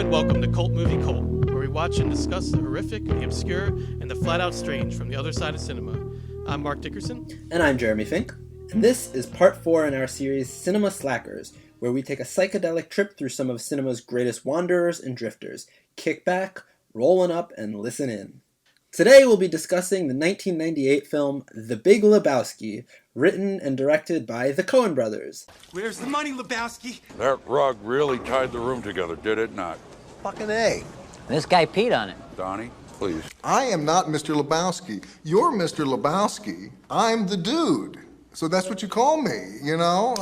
and welcome to Cult Movie Cult, where we watch and discuss the horrific, the obscure, and the flat-out strange from the other side of cinema. I'm Mark Dickerson. And I'm Jeremy Fink. And this is part 4 in our series Cinema Slackers, where we take a psychedelic trip through some of cinema's greatest wanderers and drifters. Kick back, roll up, and listen in. Today we'll be discussing the 1998 film The Big Lebowski, written and directed by the Cohen Brothers. Where's the money, Lebowski? That rug really tied the room together, did it not? Fucking A. This guy peed on it. Donnie, please. I am not Mr. Lebowski. You're Mr. Lebowski. I'm the dude. So that's what you call me, you know?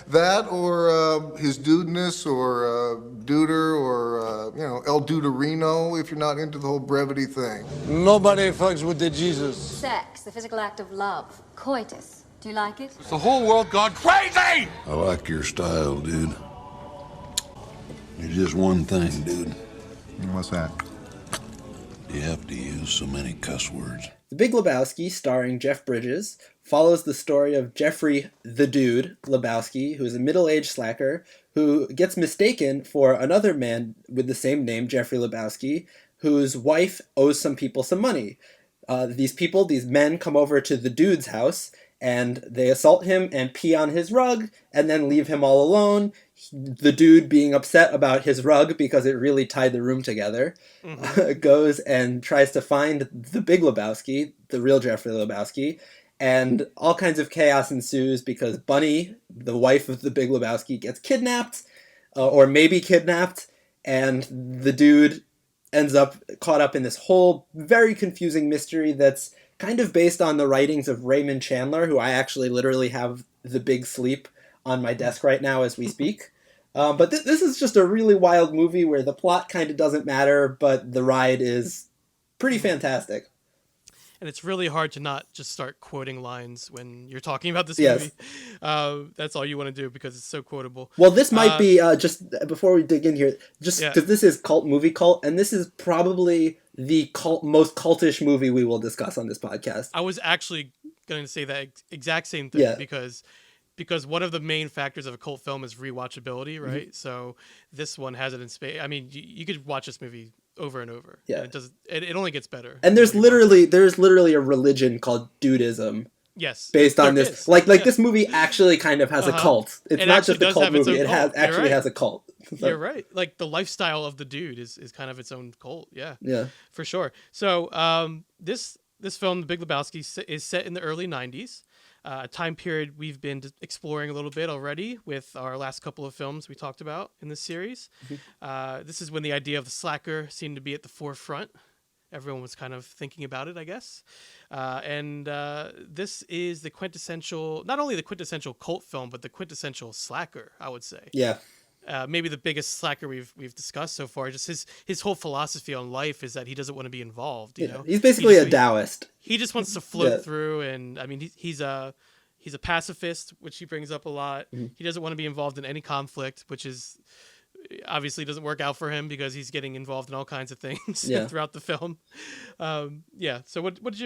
That or his dudeness or duder or, El Duderino if you're not into the whole brevity thing. Nobody fucks with the Jesus. Sex, the physical act of love. Coitus. Do you like it? Is the whole world gone crazy? I like your style, dude. There's just one thing, dude. What's that? You have to use so many cuss words. The Big Lebowski, starring Jeff Bridges, follows the story of Jeffrey the Dude Lebowski, who is a middle-aged slacker who gets mistaken for another man with the same name, Jeffrey Lebowski, whose wife owes some people some money. These men come over to the dude's house, and they assault him and pee on his rug, and then leave him all alone. The dude, being upset about his rug because it really tied the room together, goes and tries to find the Big Lebowski, the real Jeffrey Lebowski, and all kinds of chaos ensues because Bunny, the wife of the Big Lebowski, gets kidnapped, or maybe kidnapped, and the dude ends up caught up in this whole very confusing mystery that's kind of based on the writings of Raymond Chandler, who I actually literally have The Big Sleep on my desk right now as we speak. But this is just a really wild movie where the plot kind of doesn't matter, but the ride is pretty fantastic. And it's really hard to not just start quoting lines when you're talking about this movie. That's all you want to do because it's so quotable. Well, this might be, just before we dig in here, just because this is Cult Movie Cult, and this is probably the most cultish movie we will discuss on this podcast. I was actually going to say that exact same thing because one of the main factors of a cult film is rewatchability, right? Mm-hmm. So this one has it in space. I mean, you could watch this movie over and over. Yeah, and it only gets better. And there's literally a religion called dudism. Yes, based on this. Is. Like this movie actually kind of has a cult. It's not just a cult movie. It has a cult. So. You're right. Like the lifestyle of the dude is kind of its own cult. Yeah, for sure. So this film, The Big Lebowski, is set in the early 90s. A time period we've been exploring a little bit already with our last couple of films we talked about in this series. Mm-hmm. This is when the idea of the slacker seemed to be at the forefront. Everyone was kind of thinking about it, I guess. And this is the quintessential, not only the quintessential cult film, but the quintessential slacker, I would say. Yeah. Maybe the biggest slacker we've discussed so far. Just his whole philosophy on life is that he doesn't want to be involved. You know, he's basically a Taoist. He just wants to float through, and I mean, he's a pacifist, which he brings up a lot. Mm-hmm. He doesn't want to be involved in any conflict, which is obviously doesn't work out for him because he's getting involved in all kinds of things throughout the film. So what was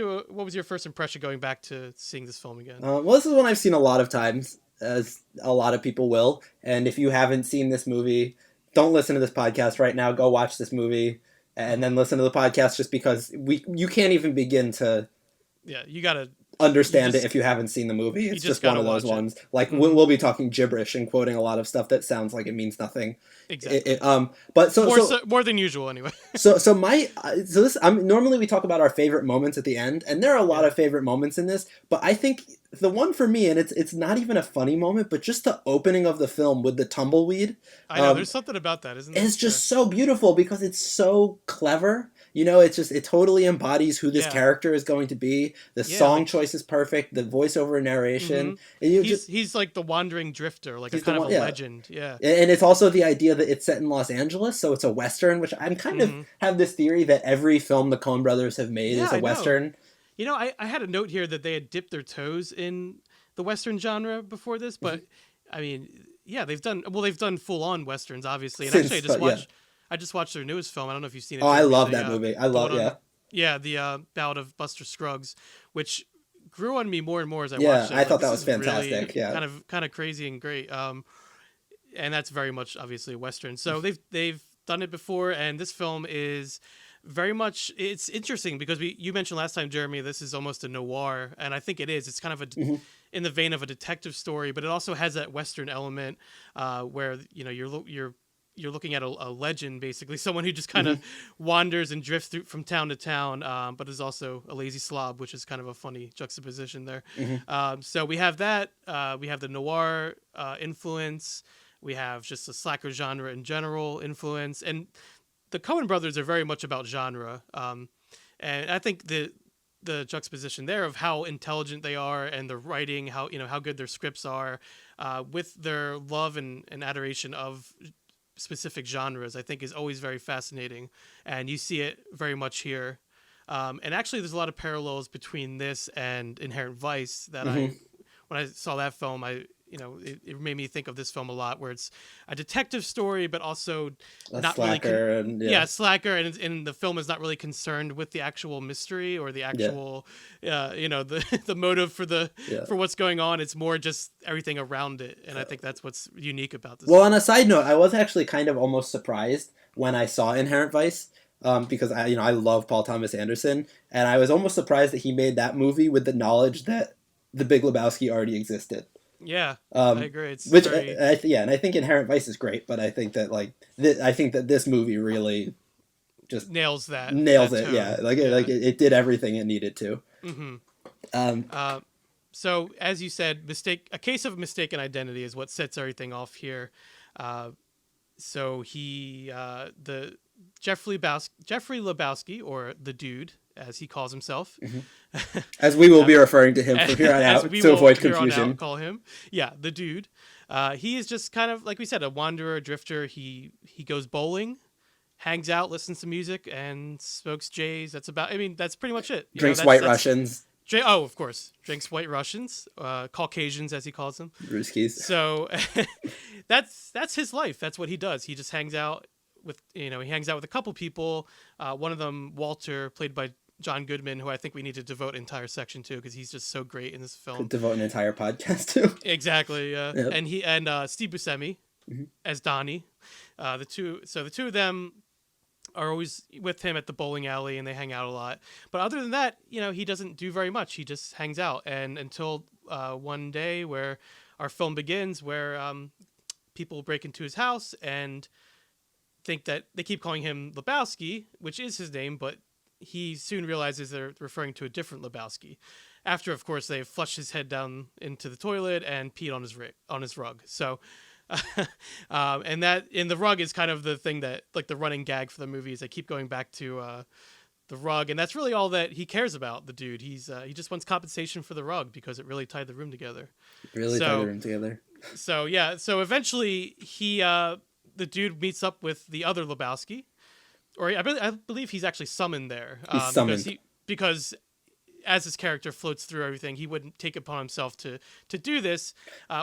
your first impression going back to seeing this film again? Well, this is one I've seen a lot of times, as a lot of people will. And if you haven't seen this movie, don't listen to this podcast right now. Go watch this movie and then listen to the podcast, just because you can't even begin to you gotta understand it if you haven't seen the movie. It's just one of those ones. Like we'll be talking gibberish and quoting a lot of stuff that sounds like it means nothing. Exactly. But more than usual anyway. Normally we talk about our favorite moments at the end, and there are a lot of favorite moments in this, but I think the one for me, and it's not even a funny moment, but just the opening of the film with the tumbleweed. I know, there's something about that, isn't there? It's just so beautiful because it's so clever. You know, it totally embodies who this character is going to be. The song choice is perfect. The voiceover narration. Mm-hmm. He's like the wandering drifter, like a kind of a legend. Yeah. And it's also the idea that it's set in Los Angeles, so it's a Western, which I'm kind of have this theory that every film the Coen Brothers have made is a Western. You know, I had a note here that they had dipped their toes in the Western genre before this, but I mean, they've done full on Westerns, obviously. And actually I just watched their newest film. I don't know if you've seen it. Oh, I love that movie. I love the Ballad of Buster Scruggs, which grew on me more and more as I watched it. I thought that was fantastic. Really kind of crazy and great. And that's very much obviously a Western. So they've done it before, and this film is very much, it's interesting because you mentioned last time, Jeremy, this is almost a noir, and I think it is. It's kind of in the vein of a detective story, but it also has that Western element where you're looking at a legend, basically, someone who just kind of wanders and drifts through from town to town, but is also a lazy slob, which is kind of a funny juxtaposition there. So we have that. We have the noir influence. We have just the slacker genre in general influence, and the Cohen brothers are very much about genre. And I think the juxtaposition there of how intelligent they are and the writing, how good their scripts are, with their love and adoration of specific genres, I think is always very fascinating, and you see it very much here. And actually, there's a lot of parallels between this and Inherent Vice that when I saw that film, it made me think of this film a lot, where it's a detective story, but also not slacker, really slacker, and the film is not really concerned with the actual mystery or the actual, the motive for what's going on. It's more just everything around it, and I think that's what's unique about this. Well, film. on a side note, I was actually kind of almost surprised when I saw Inherent Vice, because I love Paul Thomas Anderson, and I was almost surprised that he made that movie with the knowledge that The Big Lebowski already existed. Yeah, I agree. It's and I think Inherent Vice is great, but I think that I think that this movie really just nails it. Tone. Yeah, it did everything it needed to. So as you said, a case of mistaken identity is what sets everything off here. So the Jeffrey Lebowski, or the Dude, as he calls himself. As we will be referring to him from here on out to avoid confusion. Call him, the Dude. He is just kind of, like we said, a wanderer, drifter. He goes bowling, hangs out, listens to music, and smokes J's. That's pretty much it. Drinks White Russians. Of course. Drinks White Russians, Caucasians, as he calls them. Ruskies. So that's his life. That's what he does. He just hangs out with a couple people. One of them, Walter, played by John Goodman, who I think we need to devote an entire section to because he's just so great in this film. Could devote an entire podcast to. Exactly. Yep. And Steve Buscemi as Donnie. The two of them are always with him at the bowling alley, and they hang out a lot. But other than that, he doesn't do very much. He just hangs out, and until one day where our film begins, where people break into his house and think that they keep calling him Lebowski, which is his name, but he soon realizes they're referring to a different Lebowski. After, of course, they've flushed his head down into the toilet and peed on his rug. So, and the rug is kind of the thing that, like, the running gag for the movie is they keep going back to the rug, and that's really all that he cares about. The Dude, he just wants compensation for the rug because it really tied the room together. So eventually the Dude meets up with the other Lebowski, or I believe he's actually summoned there. He's summoned. Because as his character floats through everything, he wouldn't take upon himself to do this,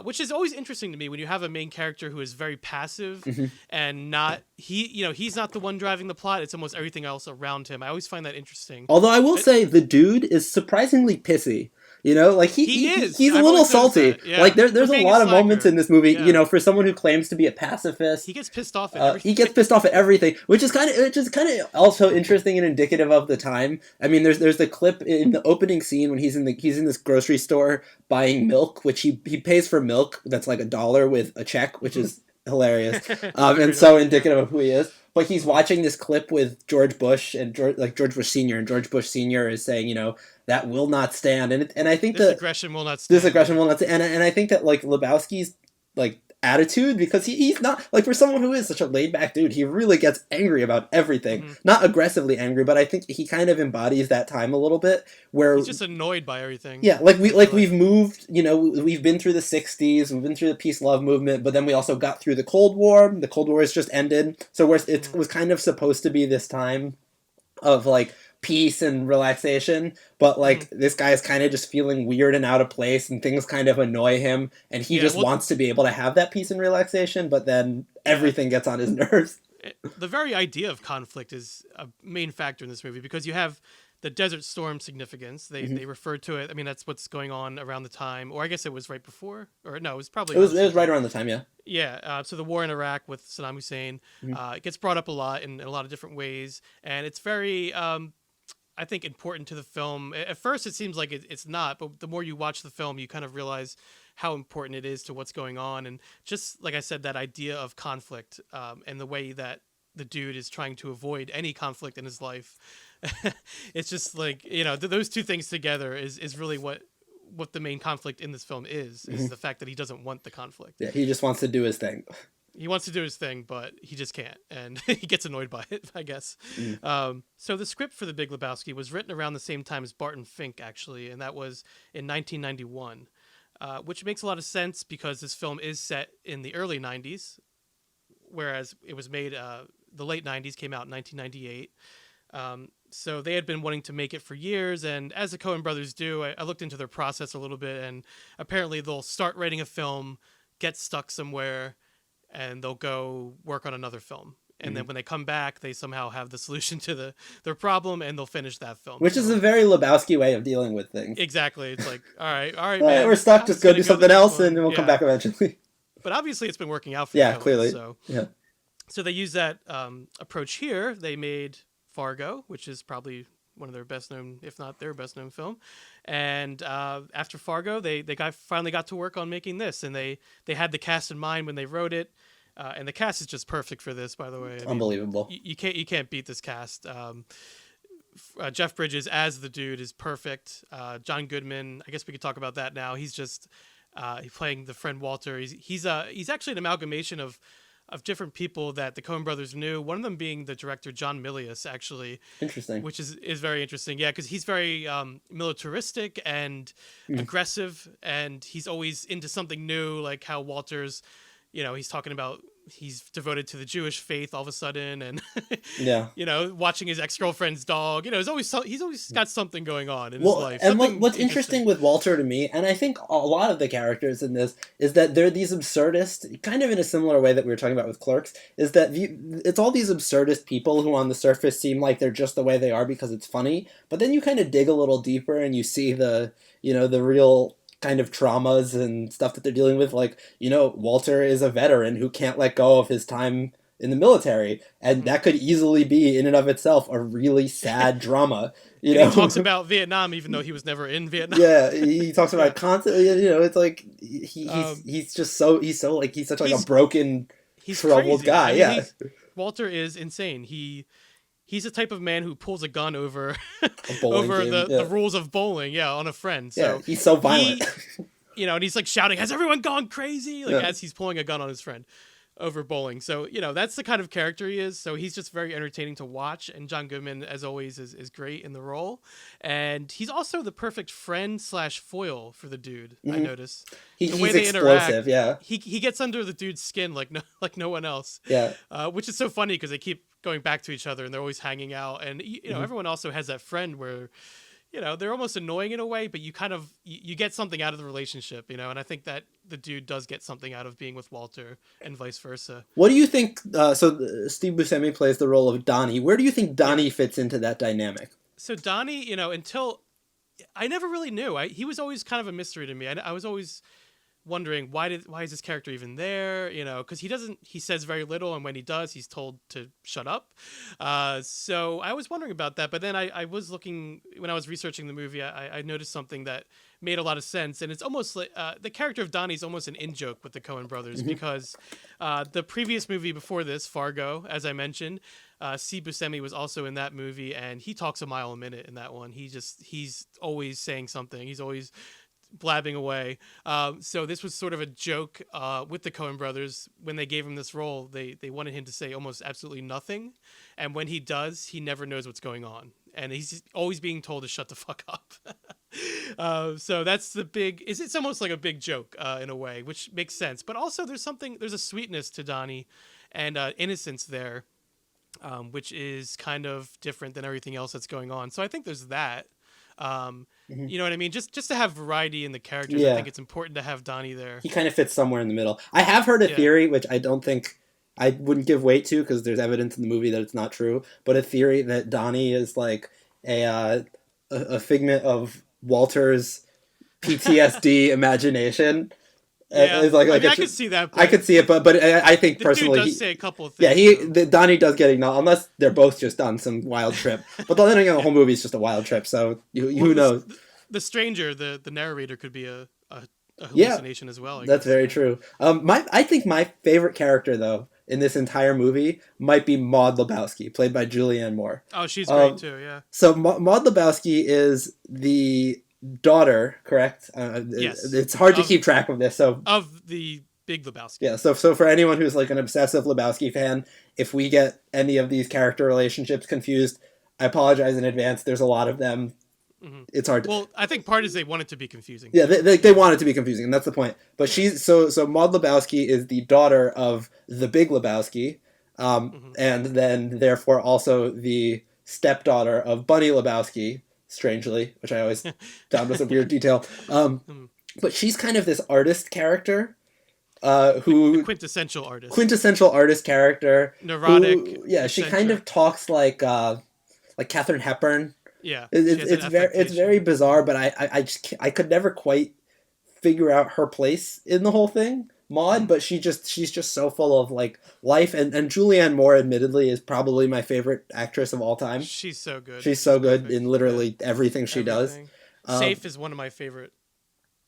which is always interesting to me when you have a main character who is very passive and he's not the one driving the plot. It's almost everything else around him. I always find that interesting. Although I will say the Dude is surprisingly pissy. He's a little salty. Yeah. Like there's a lot of moments in this movie, for someone who claims to be a pacifist. He gets pissed off at everything. He gets pissed off at everything, which is kind of also interesting and indicative of the time. I mean, there's the clip in the opening scene when he's in this grocery store buying milk, which he pays for milk that's like $1 with a check, which is hilarious, and so indicative of who he is. But he's watching this clip with George Bush and George Bush Sr. and George Bush Sr. is saying, that will not stand. And I think this aggression will not stand. And I think that like Lebowski's like attitude, because he's not like, for someone who is such a laid back dude, he really gets angry about everything. Not aggressively angry, but I think he kind of embodies that time a little bit where he's just annoyed by everything. Yeah, we've moved, we've been through the 60s, we've been through the peace love movement, but then we also got through the Cold War. The Cold War has just ended. So it was kind of supposed to be this time of like peace and relaxation, but like this guy is kind of just feeling weird and out of place, and things kind of annoy him, and he wants to be able to have that peace and relaxation, but then everything gets on his nerves. The very idea of conflict is a main factor in this movie, because you have the Desert Storm significance. They refer to it. I mean, that's what's going on around the time, or I guess it was right before, or no, it was probably... It was right around the time, yeah. Yeah, so the war in Iraq with Saddam Hussein, it gets brought up a lot in a lot of different ways, and it's very, I think, important to the film. At first, it seems like it's not, but the more you watch the film, you kind of realize how important it is to what's going on, and just like I said, that idea of conflict, and the way that the dude is trying to avoid any conflict in his life. It's just like, those two things together is really what the main conflict in this film is the fact that he doesn't want the conflict. Yeah, he just wants to do his thing. He wants to do his thing, but he just can't, and he gets annoyed by it, I guess. So the script for The Big Lebowski was written around the same time as Barton Fink, actually, and that was in 1991, which makes a lot of sense because this film is set in the early 90s, whereas it was made, the late 90s, came out in 1998. So they had been wanting to make it for years, and as the Cohen Brothers do, I looked into their process a little bit, and apparently they'll start writing a film, get stuck somewhere, and they'll go work on another film. And then when they come back, they somehow have the solution to their problem, and they'll finish that film. Which is a very Lebowski way of dealing with things. Exactly. It's like, all right, man. We're stuck, just go do something else, and then we'll come back eventually. But obviously it's been working out for them. Yeah, clearly. So they use that approach here. They made Fargo, which is probably one of their best known, if not their best known film. And after Fargo, they finally got to work on making this, and they had the cast in mind when they wrote it. And the cast is just perfect for this, by the way. Unbelievable. You can't beat this cast. Jeff Bridges as the dude is perfect. John Goodman, I guess we could talk about that now. He's just he's playing the friend Walter. He's actually an amalgamation of different people that the Coen Brothers knew. One of them being the director John Milius, actually. Interesting. Which is very interesting. Yeah, because he's very militaristic and aggressive, and he's always into something new, like how Walter's, he's talking about he's devoted to the Jewish faith all of a sudden, and watching his ex-girlfriend's dog. He's always got something going on in his life. And what's interesting with Walter to me, and I think a lot of the characters in this, is that they're these absurdist, kind of in a similar way that we were talking about with Clerks, is that it's all these absurdist people who on the surface seem like they're just the way they are because it's funny, but then you kind of dig a little deeper and you see the real kind of traumas and stuff that they're dealing with. Like, Walter is a veteran who can't let go of his time in the military, and that could easily be in and of itself a really sad drama. He talks about Vietnam even though he was never in Vietnam. Yeah, he talks about it constantly. It's like he's such a broken, troubled guy. Walter is insane. He's the type of man who pulls a gun over the rules of bowling, on a friend. So he's so violent. And he's like shouting, "Has everyone gone crazy?" As he's pulling a gun on his friend over bowling. So, that's the kind of character he is. So he's just very entertaining to watch. And John Goodman, as always, is great in the role. And he's also the perfect friend / foil for the dude, I notice. The way they explosive, interact, he gets under the dude's skin like no one else. Yeah. Which is so funny because they keep going back to each other and they're always hanging out. And, everyone also has that friend where, they're almost annoying in a way, but you kind of, you get something out of the relationship, and I think that the dude does get something out of being with Walter and vice versa. What do you think, so Steve Buscemi plays the role of Donnie. Where do you think Donnie fits into that dynamic? So Donnie, until, I never really knew. He was always kind of a mystery to me. I was always wondering why is this character even there, because he says very little, and when he does he's told to shut up, so I was wondering about that. But then I was looking, when I was researching the movie, I noticed something that made a lot of sense, and it's almost like the character of Donnie is almost an in-joke with the Coen Brothers, because the previous movie before this, Fargo, as I mentioned, Steve Buscemi was also in that movie, and he talks a mile a minute in that one. He's always saying something, he's always blabbing away. So this was sort of a joke with the Coen Brothers. When they gave him this role, they wanted him to say almost absolutely nothing, and when he does, he never knows what's going on, and he's always being told to shut the fuck up. So that's it's almost like a big joke in a way, which makes sense. But also there's a sweetness to Donnie and innocence there, which is kind of different than everything else that's going on. So I think there's that. You know what I mean? Just to have variety in the characters, I think it's important to have Donnie there. He kind of fits somewhere in the middle. I have heard a theory, which I wouldn't give weight to because there's evidence in the movie that it's not true, but a theory that Donnie is like a figment of Walter's PTSD imagination. Yeah, It's like I could see that. I could see it, but I think the personally, dude does say a couple of yeah, things. Donnie does get acknowledged, unless they're both just on some wild trip. But then again, the whole movie is just a wild trip, so who knows? The stranger, the narrator, could be a hallucination as well. I That's guess. very true. I think my favorite character though in this entire movie might be Maud Lebowski, played by Julianne Moore. Oh, she's great too. Yeah. So Maud Lebowski is the daughter, correct? Yes. It's hard to keep track of this. So of the Big Lebowski. Yeah. So for anyone who's like an obsessive Lebowski fan, if we get any of these character relationships confused, I apologize in advance. There's a lot of them. Mm-hmm. It's hard to... Well, I think part is they want it to be confusing. Yeah, they want it to be confusing, and that's the point. But she's so Maud Lebowski is the daughter of the Big Lebowski, and then therefore also the stepdaughter of Bunny Lebowski, strangely, which I always found was a weird detail. But she's kind of this artist character, who... Quintessential artist character. Neurotic. She kind of talks like Katharine Hepburn. Yeah, it's very bizarre, but I could never quite figure out her place in the whole thing, Maud. But she's just so full of like life, and Julianne Moore, admittedly, is probably my favorite actress of all time. She's so good. She's so good in literally everything she does. Safe is one of my favorites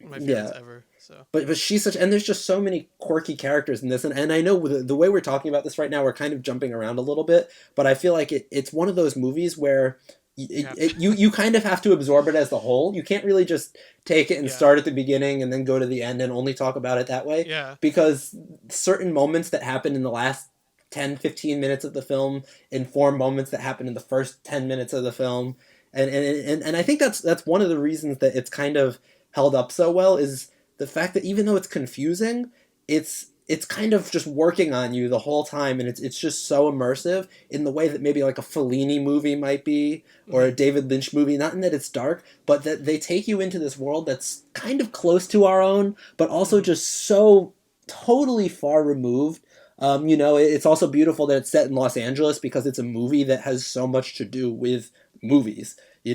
ever. So, but she's such, and there's just so many quirky characters in this, and I know the way we're talking about this right now, we're kind of jumping around a little bit, but I feel like it's one of those movies where you kind of have to absorb it as the whole. You can't really just take it and start at the beginning and then go to the end and only talk about it that way. Yeah. Because certain moments that happen in the last 10, 15 minutes of the film inform moments that happen in the first 10 minutes of the film. And I think that's one of the reasons that it's kind of held up so well, is the fact that even though it's confusing, it's kind of just working on you the whole time, and it's just so immersive in the way that maybe like a Fellini movie might be, or a David Lynch movie, not in that it's dark, but that they take you into this world that's kind of close to our own, but also just so totally far removed. It's also beautiful that it's set in Los Angeles, because it's a movie that has so much to do with movies, I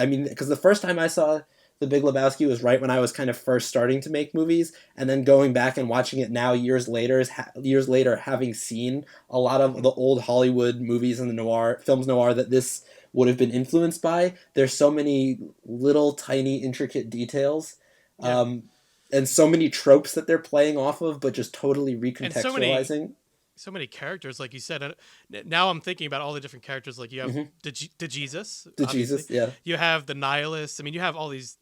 mean, because the first time I saw The Big Lebowski was right when I was kind of first starting to make movies, and then going back and watching it now years later, having seen a lot of the old Hollywood movies and the films noir that this would have been influenced by. There's so many little tiny intricate details, and so many tropes that they're playing off of, but just totally recontextualizing. So many characters, like you said. Now I'm thinking about all the different characters. Like you have the Jesus. Yeah. You have the nihilist. I mean, you have all these,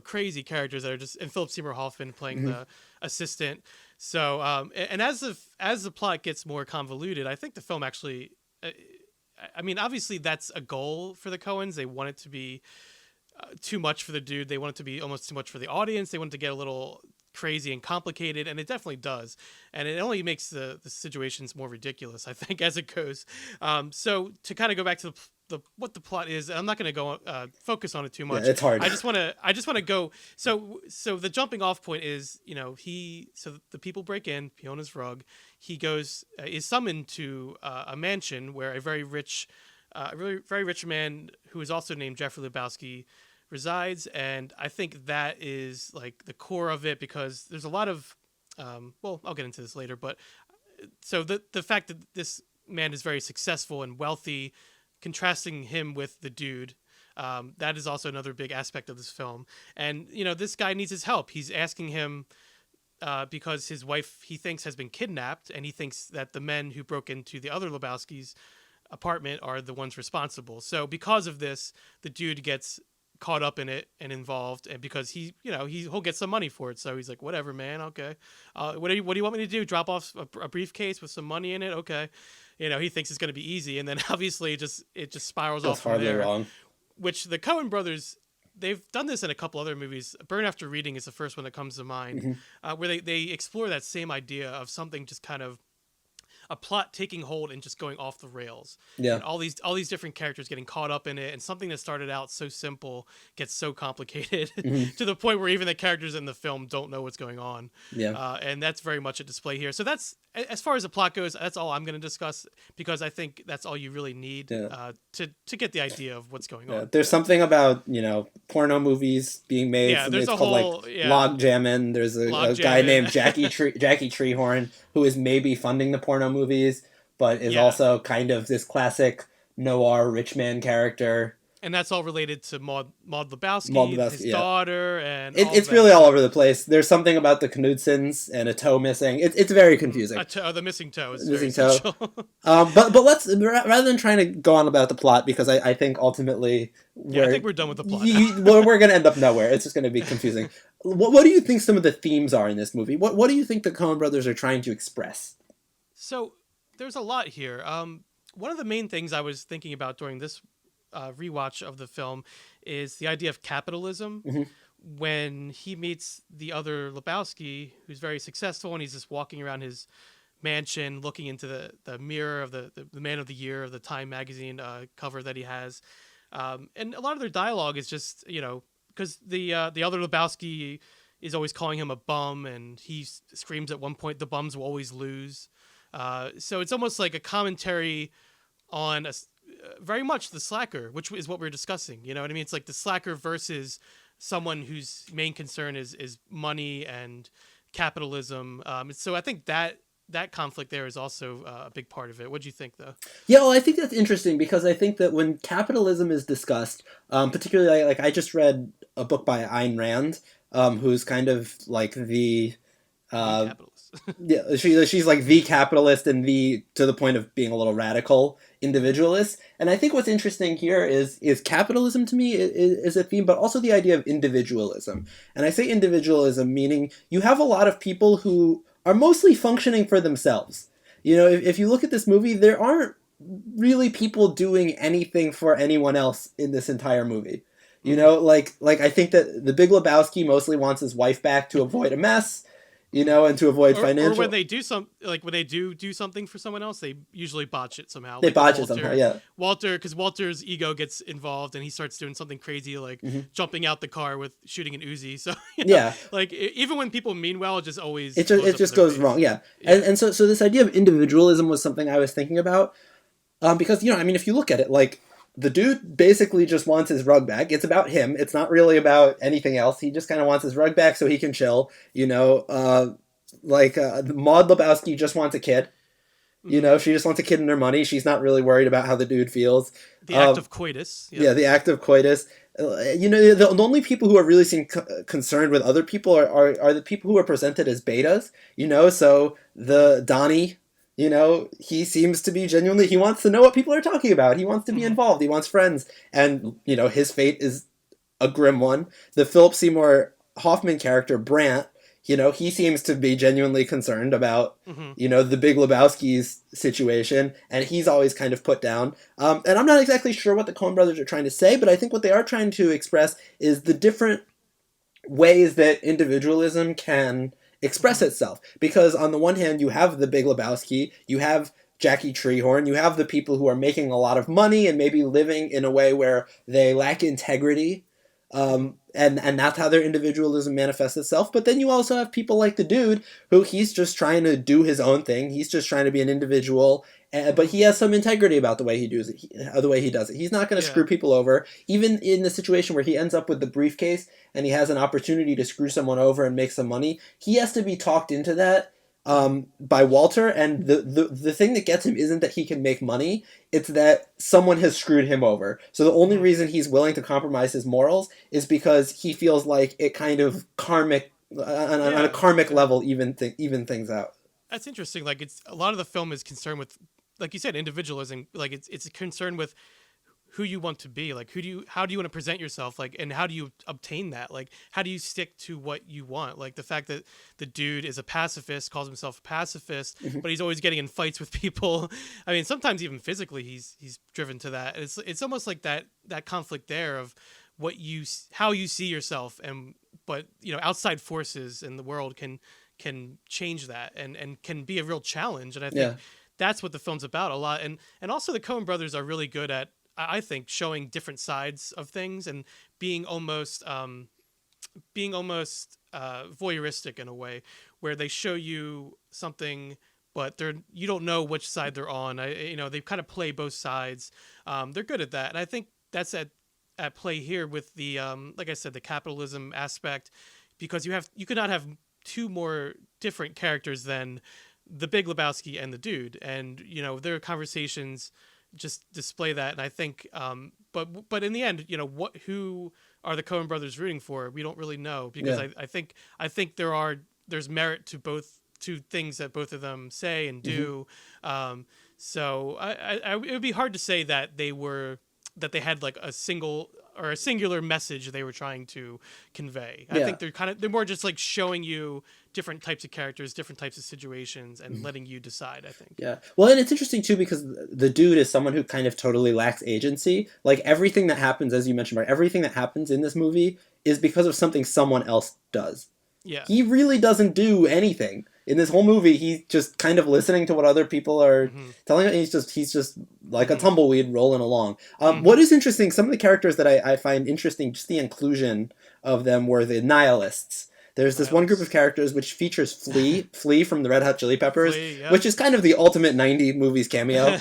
crazy characters that are just, and Philip Seymour Hoffman playing the assistant. So, and as the plot gets more convoluted, I think the film actually, I mean, obviously that's a goal for the Coens. They want it to be too much for the dude. They want it to be almost too much for the audience. They want it to get a little crazy and complicated, and it definitely does, and it only makes the situations more ridiculous, I think, as it goes. So to kind of go back to what the plot is, I'm not going to go focus on it too much. Yeah, it's hard. I just want to go. So the jumping off point is, the people break in, pee on his rug. He goes is summoned to a mansion where a very rich man who is also named Jeffrey Lebowski resides, and I think that is like the core of it, because there's a lot of I'll get into this later, but so the fact that this man is very successful and wealthy, contrasting him with the dude, that is also another big aspect of this film. And this guy needs his help. He's asking him because his wife, he thinks, has been kidnapped, and he thinks that the men who broke into the other Lebowski's apartment are the ones responsible. So because of this, the dude gets caught up in it and involved, and because he'll get some money for it, so he's like, whatever, man, okay, what do you want me to do, drop off a briefcase with some money in it? Okay. He thinks it's going to be easy, and then obviously it just spirals off from there. Wrong. Which the Coen brothers, they've done this in a couple other movies. Burn After Reading is the first one that comes to mind, where they explore that same idea of something just kind of a plot taking hold and just going off the rails. Yeah. And all these different characters getting caught up in it, and something that started out so simple gets so complicated to the point where even the characters in the film don't know what's going on. Yeah. And that's very much a display here. So that's, as far as the plot goes, that's all I'm going to discuss, because I think that's all you really need to get the idea of what's going on. There's something about, porno movies being made. Yeah, there's a called whole log jamming. There's a guy named Jackie Treehorn who is maybe funding the porno movies, but is also kind of this classic noir rich man character. And that's all related to Maud Lebowski, his daughter, and it's really all over the place. There's something about the Knudsens and a toe missing. It's very confusing. The missing toe is missing very toe. But let's, rather than trying to go on about the plot, because I think ultimately I think we're done with the plot. We're going to end up nowhere. It's just going to be confusing. What do you think some of the themes are in this movie? What do you think the Coen Brothers are trying to express? So there's a lot here. One of the main things I was thinking about during this rewatch of the film is the idea of capitalism. When he meets the other Lebowski, who's very successful, and he's just walking around his mansion looking into the mirror of the Man of the Year of the Time magazine cover that he has, and a lot of their dialogue is just, because the other Lebowski is always calling him a bum, and he screams at one point, "The bums will always lose." So it's almost like a commentary on very much the slacker, which is what we're discussing. You know what I mean? It's like the slacker versus someone whose main concern is money and capitalism. So I think that conflict there is also a big part of it. What do you think, though? Yeah, well, I think that's interesting, because I think that when capitalism is discussed, particularly like I just read a book by Ayn Rand, who's kind of like the capitalist. Yeah, she's like the capitalist and to the point of being a little radical individualist. And I think what's interesting here is capitalism to me is a theme, but also the idea of individualism. And I say individualism meaning you have a lot of people who are mostly functioning for themselves. If you look at this movie, there aren't really people doing anything for anyone else in this entire movie. Like I think that the Big Lebowski mostly wants his wife back to avoid a mess. And to avoid financial. Or when they do when they do something for someone else, they usually botch it somehow. They botch it somehow, yeah. Because Walter's ego gets involved, and he starts doing something crazy, like jumping out the car with shooting an Uzi. So like even when people mean well, it just always it just goes wrong. Yeah. And so this idea of individualism was something I was thinking about, because if you look at it, like, the dude basically just wants his rug back. It's about him. It's not really about anything else. He just kind of wants his rug back so he can chill. Maud Lebowski just wants a kid. She just wants a kid and her money. She's not really worried about how the dude feels. The act of coitus. Yeah, the act of coitus. The only people who are really seen concerned with other people are the people who are presented as betas. So the Donnie. He seems to be genuinely, he wants to know what people are talking about. He wants to be involved. He wants friends. And, his fate is a grim one. The Philip Seymour Hoffman character, Brant, he seems to be genuinely concerned about, the Big Lebowski's situation. And he's always kind of put down. And I'm not exactly sure what the Coen Brothers are trying to say, but I think what they are trying to express is the different ways that individualism can express itself, because on the one hand you have the Big Lebowski, you have Jackie Treehorn, you have the people who are making a lot of money and maybe living in a way where they lack integrity, and that's how their individualism manifests itself. But then you also have people like the dude who he's just trying to do his own thing. He's just trying to be an individual, but he has some integrity about the way he does it. He's not going to screw people over, even in the situation where he ends up with the briefcase and he has an opportunity to screw someone over and make some money. He has to be talked into that by Walter, and the thing that gets him isn't that he can make money, it's that someone has screwed him over. So the only reason he's willing to compromise his morals is because he feels like it kind of karmic, on a karmic level, even things out. That's interesting. Like, it's a lot of the film is concerned with, like you said, individualism. Like, it's concerned with who you want to be, like how do you want to present yourself, like, and how do you obtain that, like how do you stick to what you want, like the fact that the dude is a pacifist, calls himself a pacifist, but he's always getting in fights with people. I mean, sometimes even physically he's driven to that. It's almost like that conflict there of how you see yourself, but outside forces in the world can change that and can be a real challenge. And I think that's what the film's about a lot. And also the Coen brothers are really good at, I think, showing different sides of things and being almost voyeuristic in a way, where they show you something, but you don't know which side they're on. They kind of play both sides. They're good at that, and I think that's at play here with the like I said, the capitalism aspect, because you could not have two more different characters than the Big Lebowski and the dude, and their conversations just display that. And I think but in the end, who are the Coen brothers rooting for? We don't really know, because I think there's merit to things that both of them say and do. So it would be hard to say that they had like a singular message they were trying to convey. I think they're more just like showing you different types of characters, different types of situations, and letting you decide, I think. Yeah. Well, and it's interesting too, because the dude is someone who kind of totally lacks agency. Like everything that happens, as you mentioned, everything that happens in this movie is because of something someone else does. Yeah. He really doesn't do anything. In this whole movie, he's just kind of listening to what other people are telling him. He's just like a tumbleweed rolling along. What is interesting, some of the characters that I find interesting, just the inclusion of them, were the nihilists. There's this one group of characters which features Flea from the Red Hot Chili Peppers, which is kind of the ultimate 90s movies cameo.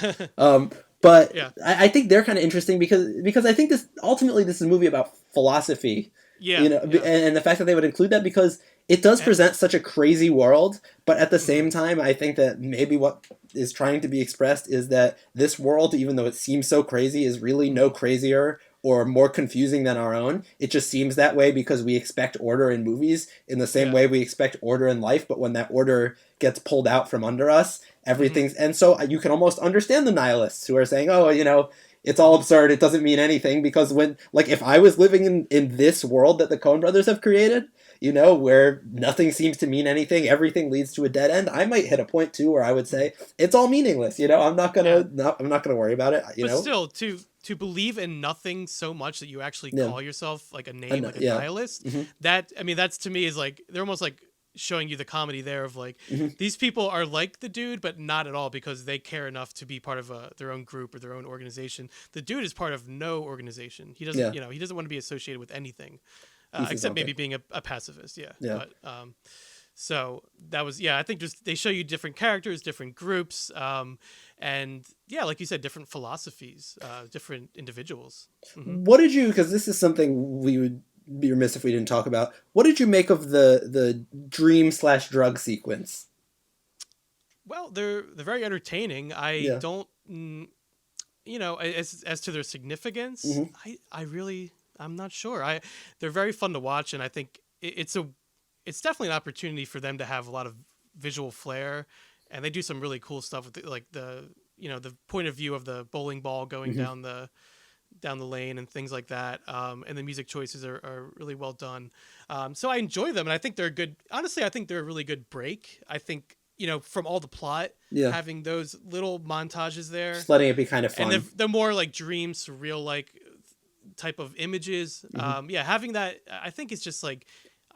But yeah. I think they're kind of interesting because I think this is a movie about philosophy. And the fact that they would include that, because it does present such a crazy world, but at the same time, I think that maybe what is trying to be expressed is that this world, even though it seems so crazy, is really no crazier or more confusing than our own. It just seems that way because we expect order in movies in the same way we expect order in life, but when that order gets pulled out from under us, everything's... And so you can almost understand the nihilists who are saying, it's all absurd, it doesn't mean anything, because if I was living in this world that the Coen brothers have created, where nothing seems to mean anything, everything leads to a dead end, I might hit a point too where I would say it's all meaningless. I'm not gonna worry about it. But still, to believe in nothing so much that you actually call yourself like a name, like a nihilist, that's to me is like, they're almost like showing you the comedy there of like, these people are like the dude, but not at all, because they care enough to be part of their own group or their own organization. The dude is part of no organization. He doesn't, he doesn't want to be associated with anything. Except maybe being a pacifist, But so that was, I think just they show you different characters, different groups, and like you said, different philosophies, different individuals. What did you? Because this is something we would be remiss if we didn't talk about. What did you make of the dream/drug sequence? Well, they're very entertaining. I don't, as to their significance, I'm not sure. They're very fun to watch, and I think it's definitely an opportunity for them to have a lot of visual flair, and they do some really cool stuff with the point of view of the bowling ball going down the lane and things like that. And the music choices are really well done. So I enjoy them, and I think they're good. Honestly, I think they're a really good break. I think, from all the plot, having those little montages there, just letting it be kind of fun, and the more like dream surreal like type of images. Having that, I think it's just like,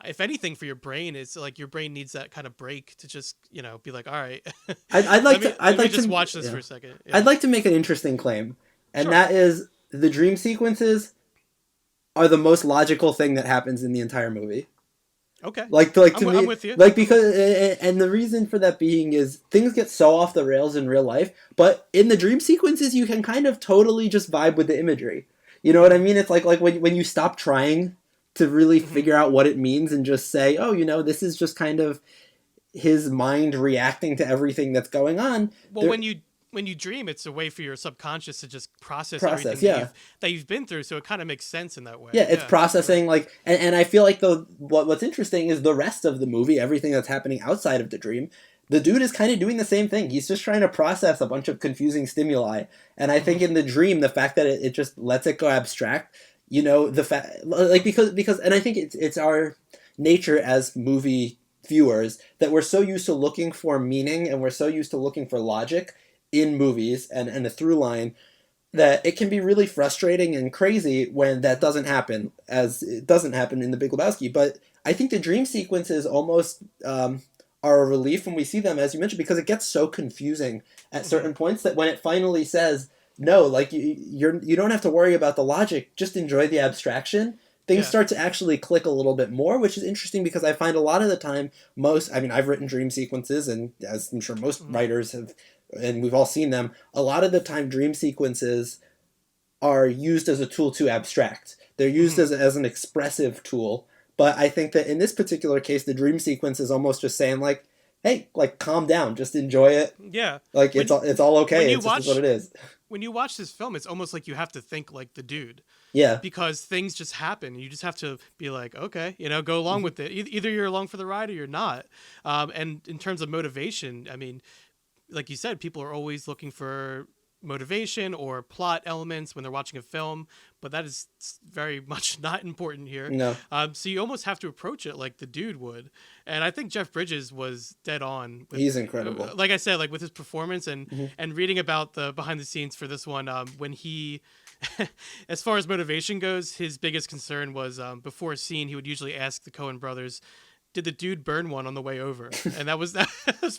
if anything, for your brain, it's like your brain needs that kind of break to just be like, all right, I'd like to just watch this for a second. I'd like to make an interesting claim, and that is the dream sequences are the most logical thing that happens in the entire movie. Okay. I'm with you. Because and the reason for that being is things get so off the rails in real life, but in the dream sequences you can kind of totally just vibe with the imagery. You know what I mean? It's like when you stop trying to really figure out what it means and just say, this is just kind of his mind reacting to everything that's going on. Well, when you dream, it's a way for your subconscious to just process everything that you've been through, so it kind of makes sense in that way. Yeah, it's processing, and I feel like what's interesting is the rest of the movie, everything that's happening outside of the dream. The dude is kind of doing the same thing. He's just trying to process a bunch of confusing stimuli. And I think in the dream, the fact that it just lets it go abstract, the fact, because, and I think it's our nature as movie viewers that we're so used to looking for meaning, and we're so used to looking for logic in movies and a through line, that it can be really frustrating and crazy when that doesn't happen, as it doesn't happen in The Big Lebowski. But I think the dream sequences almost, are a relief when we see them, as you mentioned, because it gets so confusing at certain points that when it finally says, no, like you don't have to worry about the logic, just enjoy the abstraction, things start to actually click a little bit more, which is interesting because I find a lot of the time I've written dream sequences, and as I'm sure most writers have, and we've all seen them, a lot of the time dream sequences are used as a tool to abstract. They're used as an expressive tool. But I think that in this particular case, the dream sequence is almost just saying like, hey, like calm down, just enjoy it. Yeah. Like it's all okay. It's just what it is. When you watch this film, it's almost like you have to think like the dude. Yeah. Because things just happen. You just have to be like, okay, go along with it. Either you're along for the ride or you're not. And in terms of motivation, I mean, like you said, people are always looking for motivation or plot elements when they're watching a film, but that is very much not important here. No. So you almost have to approach it like the dude would, and I think Jeff Bridges was dead on. He's incredible. Like I said, like with his performance and reading about the behind the scenes for this one, when he, as far as motivation goes, his biggest concern was before a scene he would usually ask the Cohen brothers, did the dude burn one on the way over? And that was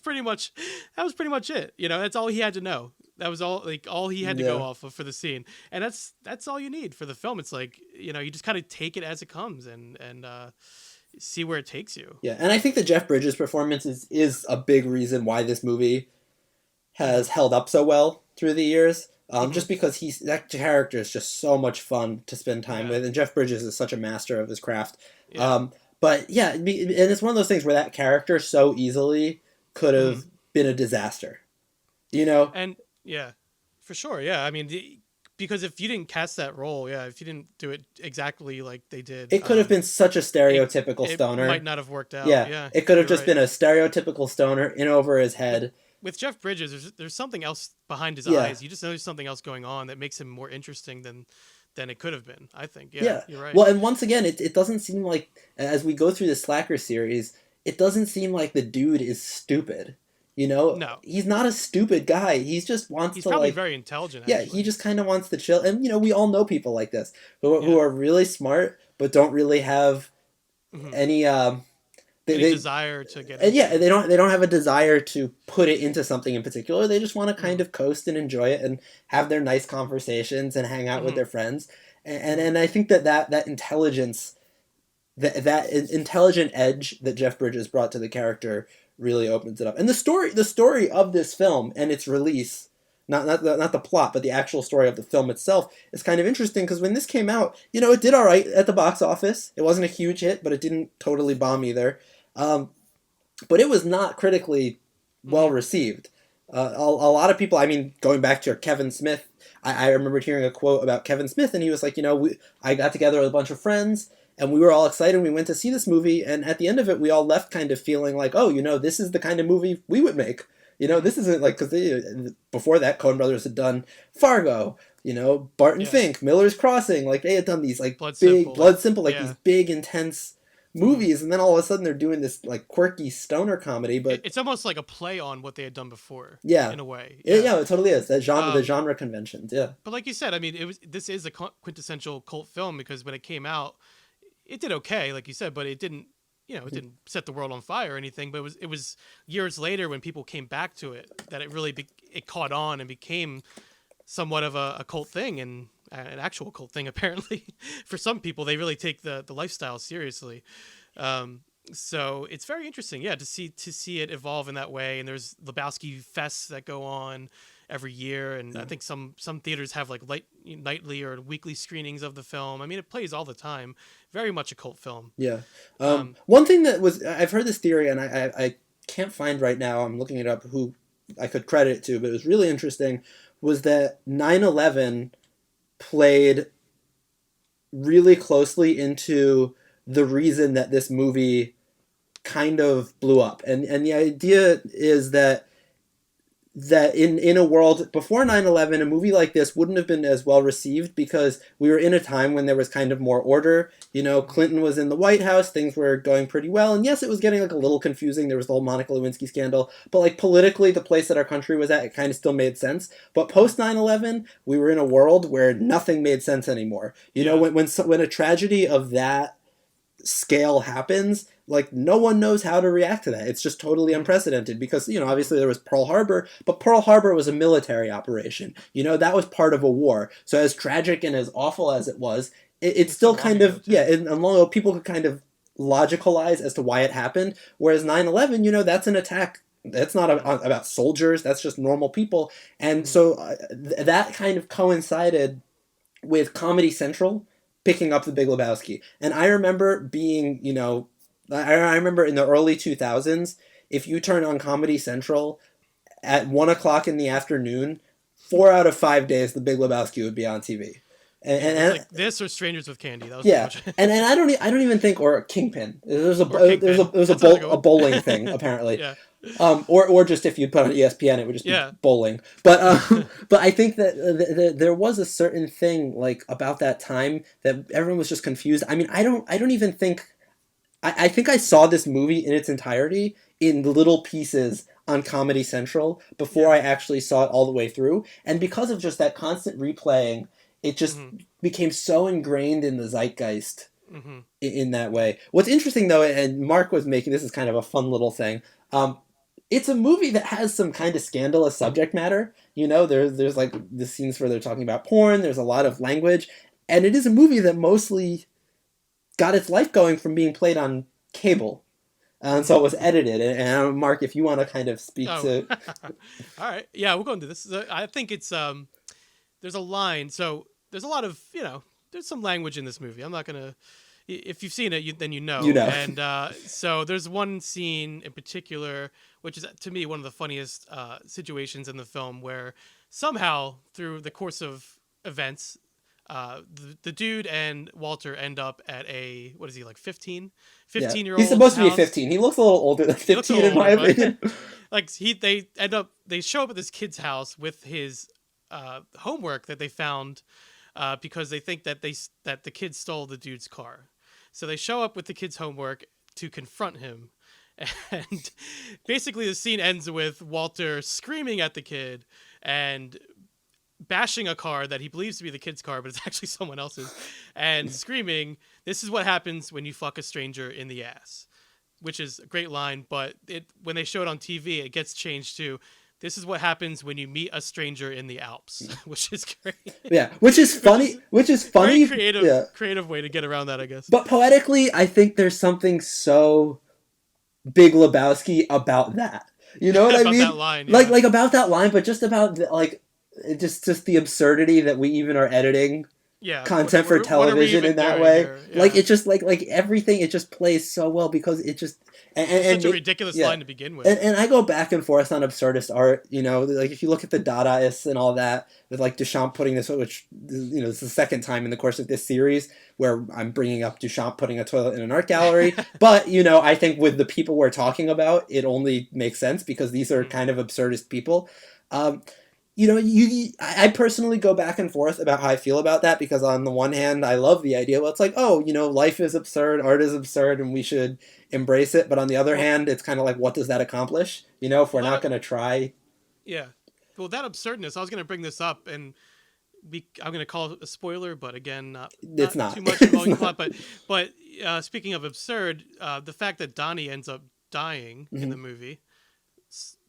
pretty much it. That's all he had to know. That was all he had to go off of for the scene. And that's all you need for the film. It's like, you just kind of take it as it comes and see where it takes you. Yeah. And I think that Jeff Bridges' performance is a big reason why this movie has held up so well through the years. Just because that character is just so much fun to spend time with. And Jeff Bridges is such a master of his craft. Yeah. But yeah, and it's one of those things where that character so easily could have been a disaster, And yeah, for sure. Yeah. I mean, because if you didn't cast that role, if you didn't do it exactly like they did, it could have been such a stereotypical stoner. It might not have worked out. Yeah. It could have just been a stereotypical stoner in over his head. With Jeff Bridges, there's something else behind his eyes. You just know there's something else going on that makes him more interesting than it could have been, I think. Yeah, you're right. Well, and once again, it doesn't seem like, as we go through the Slacker series, it doesn't seem like the dude is stupid. No. He's not a stupid guy. He's probably very intelligent. Yeah, actually. he just kind of wants to chill. And, we all know people like this who are really smart, but don't really have any... They desire to get and they don't have a desire to put it into something in particular. They just want to kind of coast and enjoy it and have their nice conversations and hang out with their friends. And I think that intelligence, that intelligent edge that Jeff Bridges brought to the character really opens it up. And the story of this film and its release, not the plot, but the actual story of the film itself is kind of interesting because when this came out, it did all right at the box office. It wasn't a huge hit, but it didn't totally bomb either. But it was not critically well received. A lot of people, I mean, going back to Kevin Smith, I remember hearing a quote about Kevin Smith, and he was like, I got together with a bunch of friends, and we were all excited. We went to see this movie, and at the end of it, we all left kind of feeling like, oh, this is the kind of movie we would make. This isn't like, because before that, Coen Brothers had done Fargo, Barton Fink, Miller's Crossing, like they had done these like Blood Simple, these big, intense movies, and then all of a sudden they're doing this like quirky stoner comedy, but it's almost like a play on what they had done before. Yeah, in a way. Yeah, it totally is. That genre, the genre conventions. Yeah, but like you said, I mean, this is a quintessential cult film because when it came out, it did okay, like you said, but it didn't. It didn't set the world on fire or anything. But it was years later when people came back to it that it really it caught on and became somewhat of a cult thing and an actual cult thing, apparently. For some people, they really take the lifestyle seriously. So it's very interesting, to see it evolve in that way. And there's Lebowski fests that go on every year, and I think some theaters have like nightly or weekly screenings of the film. I mean, it plays all the time. Very much a cult film. Yeah. One thing that I've heard this theory, and I can't find right now. I'm looking it up. Who I could credit it to, but it was really interesting. Was that 9/11 played really closely into the reason that this movie kind of blew up. And the idea is that in a world before 9/11, a movie like this wouldn't have been as well received because we were in a time when there was kind of more order. Clinton was in the White House, things were going pretty well, and yes, it was getting like a little confusing. There was the whole Monica Lewinsky scandal, but like politically, the place that our country was at, it kind of still made sense. But post 9/11, we were in a world where nothing made sense anymore. When a tragedy of that scale happens, like no one knows how to react to that. It's just totally unprecedented because, you know, obviously there was Pearl Harbor, but Pearl Harbor was a military operation. You know, that was part of a war. So as tragic and as awful as it was, it's still kind of, and long ago, people could kind of logicalize as to why it happened. Whereas 9/11, you know, that's an attack. That's not about soldiers. That's just normal people. And so that kind of coincided with Comedy Central picking up The Big Lebowski. And I remember being, you know, I remember in the early 2000s, if you turn on Comedy Central at 1 o'clock in the afternoon, 4 out of 5 days, The Big Lebowski would be on TV. And like this or Strangers with Candy. That was and I don't even think, or Kingpin. There's a bowling thing apparently. Or just if you put on ESPN, it would just be bowling. But but I think that there was a certain thing like about that time that everyone was just confused. I mean, I don't even think. I think I saw this movie in its entirety in little pieces on Comedy Central before I actually saw it all the way through. And because of just that constant replaying, it just became so ingrained in the zeitgeist in that way. What's interesting, though, and Mark was making, this is kind of a fun little thing, it's a movie that has some kind of scandalous subject matter. You know, there's like the scenes where they're talking about porn, there's a lot of language, and it is a movie that mostly got its life going from being played on cable. And so it was edited. And Mark, if you want to kind of speak to... All right. Yeah, we'll go into this. I think it's... there's a line. So there's a lot of, you know, there's some language in this movie. I'm not going to... If you've seen it, then you know. You know. And so there's one scene in particular, which is, to me, one of the funniest situations in the film where somehow, through the course of events... the dude and Walter end up at a, what is he, like 15-year-old He's supposed to be house. 15. He looks a little older than 15 in my opinion. Like they show up at this kid's house with his homework that they found because they think that the kid stole the dude's car. So they show up with the kid's homework to confront him. And basically the scene ends with Walter screaming at the kid and bashing a car that he believes to be the kid's car, but it's actually someone else's, and screaming, "This is what happens when you fuck a stranger in the ass," which is a great line, but when they show it on TV, it gets changed to, "This is what happens when you meet a stranger in the Alps," which is great. Yeah, which is funny. Very creative way to get around that, I guess. But poetically, I think there's something so Big Lebowski about that. You know what I mean? That line, like about that line, but just about like just the absurdity that we even are editing content for television in that way. Like it just like everything, it just plays so well because it just it's such a ridiculous line to begin with. And I go back and forth on absurdist art, you know, like if you look at the Dadaists and all that, with like Duchamp putting this, which, you know, it's the second time in the course of this series where I'm bringing up Duchamp putting a toilet in an art gallery. But, you know, I think with the people we're talking about, it only makes sense because these are kind of absurdist people. You know, I personally go back and forth about how I feel about that because on the one hand, I love the idea. Well, it's like, oh, you know, life is absurd, art is absurd, and we should embrace it. But on the other hand, it's kind of like, what does that accomplish? You know, if we're not going to try. Yeah. Well, that absurdness, I was going to bring this up, and I'm going to call it a spoiler, but again, not too much involving the plot. But speaking of absurd, the fact that Donnie ends up dying in the movie,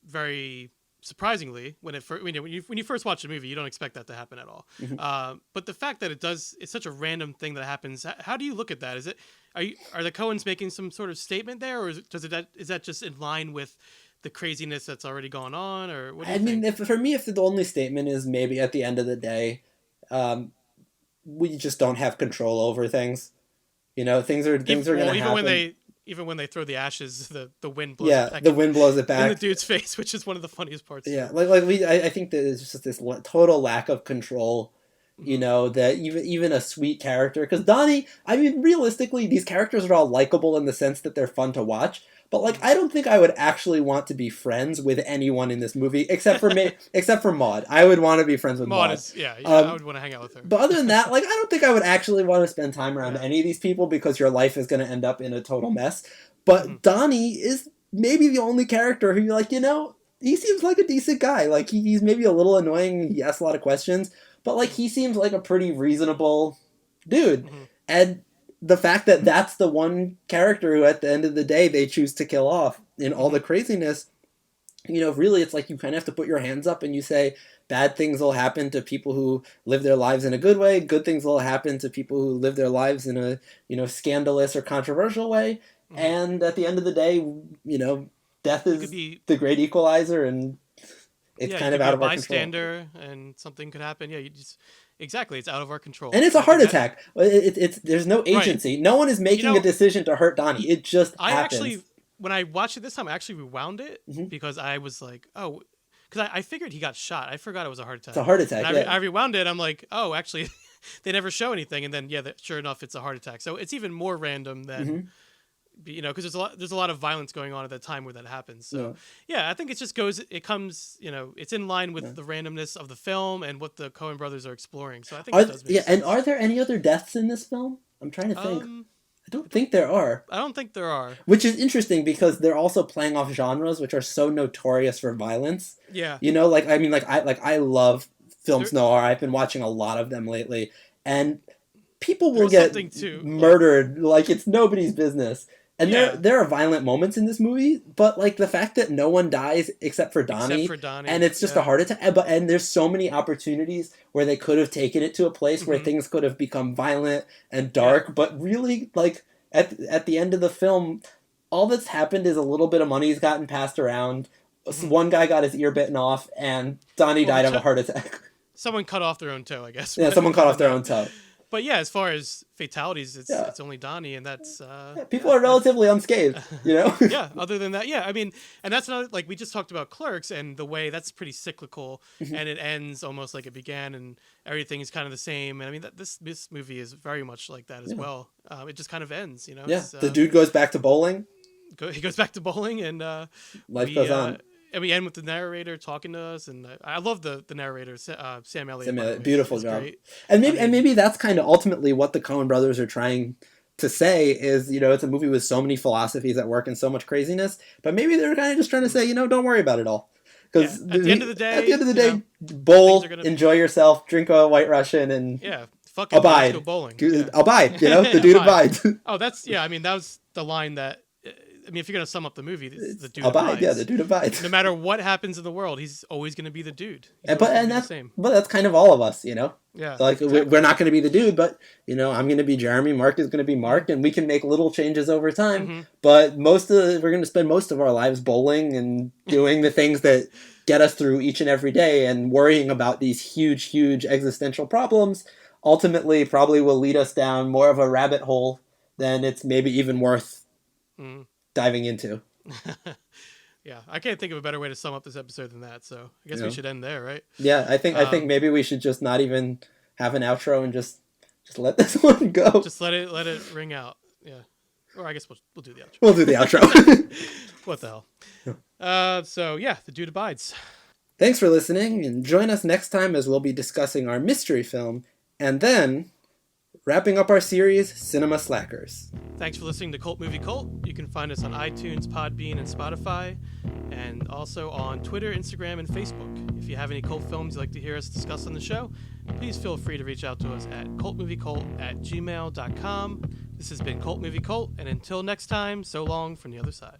very surprisingly, when you first watch the movie, you don't expect that to happen at all. But the fact that it's such a random thing that happens. How do you look at that? Are the Coens making some sort of statement there, or is that just in line with the craziness that's already gone on, or what do you think? For me, if the only statement is maybe at the end of the day, we just don't have control over things. You know, things are going to happen. Even when they throw the ashes, the wind blows it back. The wind blows it back in the dude's face, which is one of the funniest parts. Yeah, I think that it's just this total lack of control. You know, that even a sweet character, because Donnie, I mean, realistically, these characters are all likable in the sense that they're fun to watch. But like, I don't think I would actually want to be friends with anyone in this movie except for me, except for Maude. I would want to be friends with Maude. I would want to hang out with her. But other than that, like, I don't think I would actually want to spend time around any of these people because your life is going to end up in a total mess. But Donnie is maybe the only character who you're like, you know, he seems like a decent guy. Like, he's maybe a little annoying. He asks a lot of questions, but like, he seems like a pretty reasonable dude. And the fact that that's the one character who at the end of the day they choose to kill off in all the craziness, really it's like you kind of have to put your hands up and you say bad things will happen to people who live their lives in a good way, good things will happen to people who live their lives in a scandalous or controversial way, and at the end of the day, death is the great equalizer, and it's kind of out of our control. Bystander, and something could happen. Yeah, exactly. It's out of our control. And it's a heart attack. There's no agency. Right. No one is making a decision to hurt Donnie. It just happens. When I watched it this time, I actually rewound it because I was like, oh, because I figured he got shot. I forgot it was a heart attack. It's a heart attack. And I rewound it. I'm like, oh, actually, they never show anything. And then, sure enough, it's a heart attack. So it's even more random than, because there's a lot of violence going on at that time where that happens. So I think it comes, it's in line with the randomness of the film and what the Coen brothers are exploring. So I think it does make sense. And are there any other deaths in this film? I'm trying to think. I don't think there are. I don't think there are. Which is interesting because they're also playing off genres which are so notorious for violence. Yeah. I love films noir. I've been watching a lot of them lately, and people will get murdered like it's nobody's business. And there are violent moments in this movie, but like the fact that no one dies except for Donnie, and it's just a heart attack. And there's so many opportunities where they could have taken it to a place where things could have become violent and dark, but really, like at the end of the film, all that's happened is a little bit of money's gotten passed around. One guy got his ear bitten off, and Donnie died of a heart attack. Someone cut off their own toe, I guess. Yeah, someone cut off their own toe. But as far as fatalities, it's only Donnie, and that's people are relatively unscathed, Other than that, and that's not like we just talked about Clerks and the way that's pretty cyclical, and it ends almost like it began, and everything is kind of the same. And I mean, this movie is very much like that as well. It just kind of ends, the dude goes back to bowling. He goes back to bowling, and life goes on. And we end with the narrator talking to us, and I love the narrator, Sam Elliott. Beautiful job. Great. And maybe that's kind of ultimately what the Coen brothers are trying to say is, it's a movie with so many philosophies at work and so much craziness, but maybe they're kind of just trying to say, don't worry about it all. Because at the end of the day, bowl, enjoy yourself, drink a White Russian, and abide. Go bowling. Abide, the dude abides. Oh, that was the line that. I mean, if you're going to sum up the movie, the dude abides. Yeah, the dude abides. No matter what happens in the world, he's always going to be the dude. But that's kind of all of us, Yeah. Like, exactly. We're not going to be the dude, but, I'm going to be Jeremy, Mark is going to be Mark, and we can make little changes over time. But we're going to spend most of our lives bowling and doing the things that get us through each and every day, and worrying about these huge, huge existential problems ultimately probably will lead us down more of a rabbit hole than it's maybe even worth diving into. I can't think of a better way to sum up this episode than that, so I guess we should end there, right? I think maybe we should just not even have an outro and just let this one go. Just let it ring out. Or I guess we'll do the outro. We'll do the outro. What the hell. The dude abides. Thanks for listening, and join us next time as we'll be discussing our mystery film, and then wrapping up our series, Cinema Slackers. Thanks for listening to Cult Movie Cult. You can find us on iTunes, Podbean, and Spotify, and also on Twitter, Instagram, and Facebook. If you have any cult films you'd like to hear us discuss on the show, please feel free to reach out to us at cultmoviecult@gmail.com. This has been Cult Movie Cult, and until next time, so long from the other side.